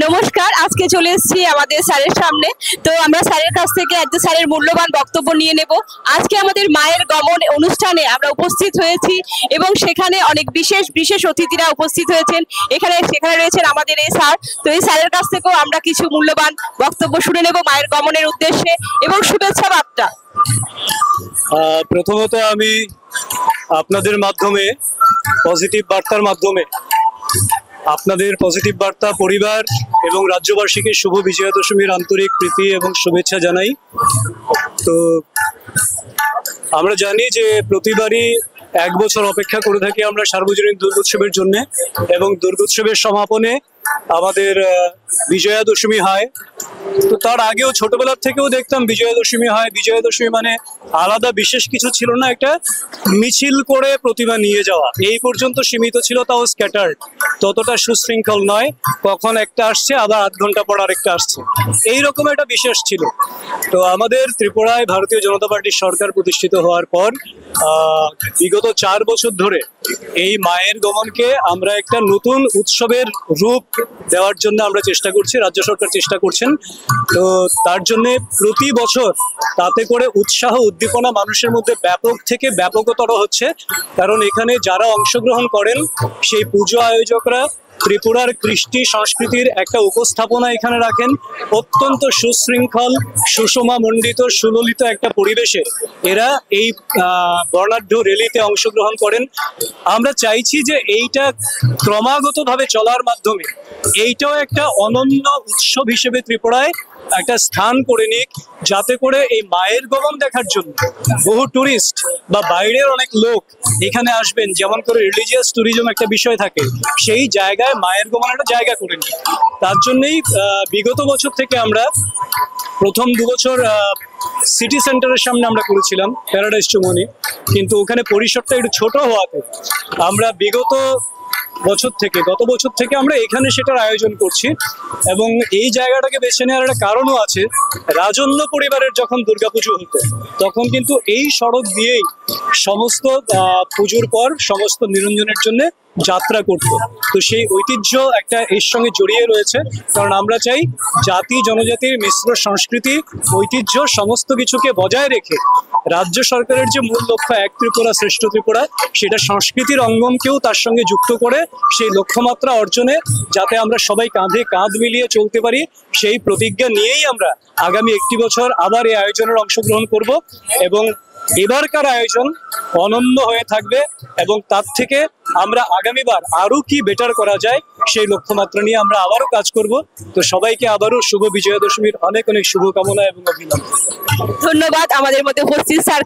নমস্কার, আজকে চলে এসেছি আমাদের স্যারের সামনে। তো আমরা স্যারের কাছ থেকে একজন স্যারের মূল্যবান বক্তব্য নিয়ে নেব। আজকে আমাদের মায়ের গমন অনুষ্ঠানে আমরা উপস্থিত হয়েছি এবং সেখানে অনেক বিশেষ বিশেষ অতিথিরা উপস্থিত হয়েছেন। সেখানে রয়েছেন আমাদের এই স্যার। তো এই স্যারের কাছ থেকেও আমরা কিছু মূল্যবান বক্তব্য শুনে নেব মায়ের গমনের উদ্দেশ্যে এবং শুভেচ্ছা বার্তা। প্রথমত আমি আপনাদের মাধ্যমে পজিটিভ বার্তার মাধ্যমে আপনাদের পজিটিভ বার্তা পরিবার এবং রাজ্যবাসীকে শুভ বিজয়া দশমীর আন্তরিক প্রীতি এবং শুভেচ্ছা জানাই। তো আমরা জানি যে প্রতিবারই এক বছর অপেক্ষা করে থাকি আমরা সার্বজনীন দুর্গোৎসবের জন্য, এবং দুর্গোৎসবের সমাপনে আমাদের বিজয়া দশমী হয়। তো তার আগেও ছোটবেলার থেকেও দেখতাম বিজয়া দশমী হয়। বিজয়া দশমী মানে আলাদা বিশেষ কিছু ছিল না, একটা মিছিল করে প্রতিমা নিয়ে যাওয়া এই পর্যন্ত সীমিত ছিল, তাও স্ক্যাটার্ড, ততটা সুশৃঙ্খল নয়। কখন একটা আসছে আবার আধ ঘন্টা পর আরেকটা আসছে, এইরকম একটা বিশেষ ছিল। তো আমাদের ত্রিপুরায় ভারতীয় জনতা পার্টির সরকার প্রতিষ্ঠিত হওয়ার পর বিগত 4 বছর ধরে এই মায়ের গমনকে আমরা একটা নতুন উৎসবের রূপ দেওয়ার জন্য আমরা চেষ্টা করছি, রাজ্য সরকার চেষ্টা করছেন। তো তার জন্য প্রতি বছর তাতে করে উৎসাহ উদ্দীপনা মানুষের মধ্যে ব্যাপক থেকে ব্যাপকতর হচ্ছে, কারণ এখানে যারা অংশগ্রহণ করেন সেই পুজো আয়োজকরা ত্রিপুরার কৃষ্টি সংস্কৃতির একটা উপস্থাপনা এখানে রাখেন। অত্যন্ত সুশৃঙ্খল, সুষমা মণ্ডিত, সুললিত একটা পরিবেশে এরা এই বর্ণাঢ্য র্যালিতে অংশগ্রহণ করেন। আমরা চাইছি যে এইটা ক্রমাগতভাবে চলার মাধ্যমে এইটাও একটা অনন্য উৎসব হিসেবে ত্রিপুরায় একটা স্থান করে নিক, যাতে করে এই মায়ের গমন দেখার জন্য বহু টুরিস্ট বা বাইরের অনেক লোক এখানে আসবেন। যেমন করে রিলিজিয়াস ট্যুরিজম একটা বিষয় থাকে, সেই জায়গায় মায়ের গমন একটা জায়গা করে নিক। তার জন্যই বিগত বছর থেকে আমরা প্রথম 2 বছর সিটি সেন্টারের সামনে আমরা করেছিলাম প্যারাডাইস চৌমনি, কিন্তু ওখানে পরিসরটা একটু ছোট হওয়াতে আমরা গত বছর থেকে আমরা এখানে সেটার আয়োজন করছি। এবং এই জায়গাটাকে বেছে নেওয়ার একটা কারণও আছে। রাজন্য পরিবারের যখন দুর্গাপুজো হতো তখন কিন্তু এই সড়ক দিয়েই সমস্ত পুজোর পর সমস্ত নিরঞ্জনের জন্য যাত্রা করত। তো সেই ঐতিহ্য একটা এর সঙ্গে জড়িয়ে রয়েছে, কারণ আমরা চাই জাতি জনজাতির মিশ্র সংস্কৃতি ঐতিহ্য সমস্ত কিছুকে বজায় রেখে রাজ্য সরকারের যে মূল লক্ষ্য এক ত্রিপুরা শ্রেষ্ঠ ত্রিপুরা, সেটা সংস্কৃতির অঙ্গনকেও তার সঙ্গে যুক্ত করে সেই লক্ষ্যমাত্রা অর্জনে যাতে আমরা সবাই কাঁধে কাঁধ মিলিয়ে চলতে পারি, সেই প্রতিজ্ঞা নিয়েই আমরা আগামী 1টি বছর আবার এই আয়োজনের অংশগ্রহণ করব। এবং এবারকার আয়োজন অনন্য হয়ে থাকবে এবং তার থেকে আমরা আগামীবার আরো কি বেটার করা যায় সেই লক্ষ্যমাত্রা নিয়ে আমরা আবারও কাজ করব। তো সবাইকে আবারও শুভ বিজয়া দশমীর অনেক অনেক শুভকামনা এবং অভিনন্দন। ধন্যবাদ আমাদের মধ্যে উপস্থিত স্যার।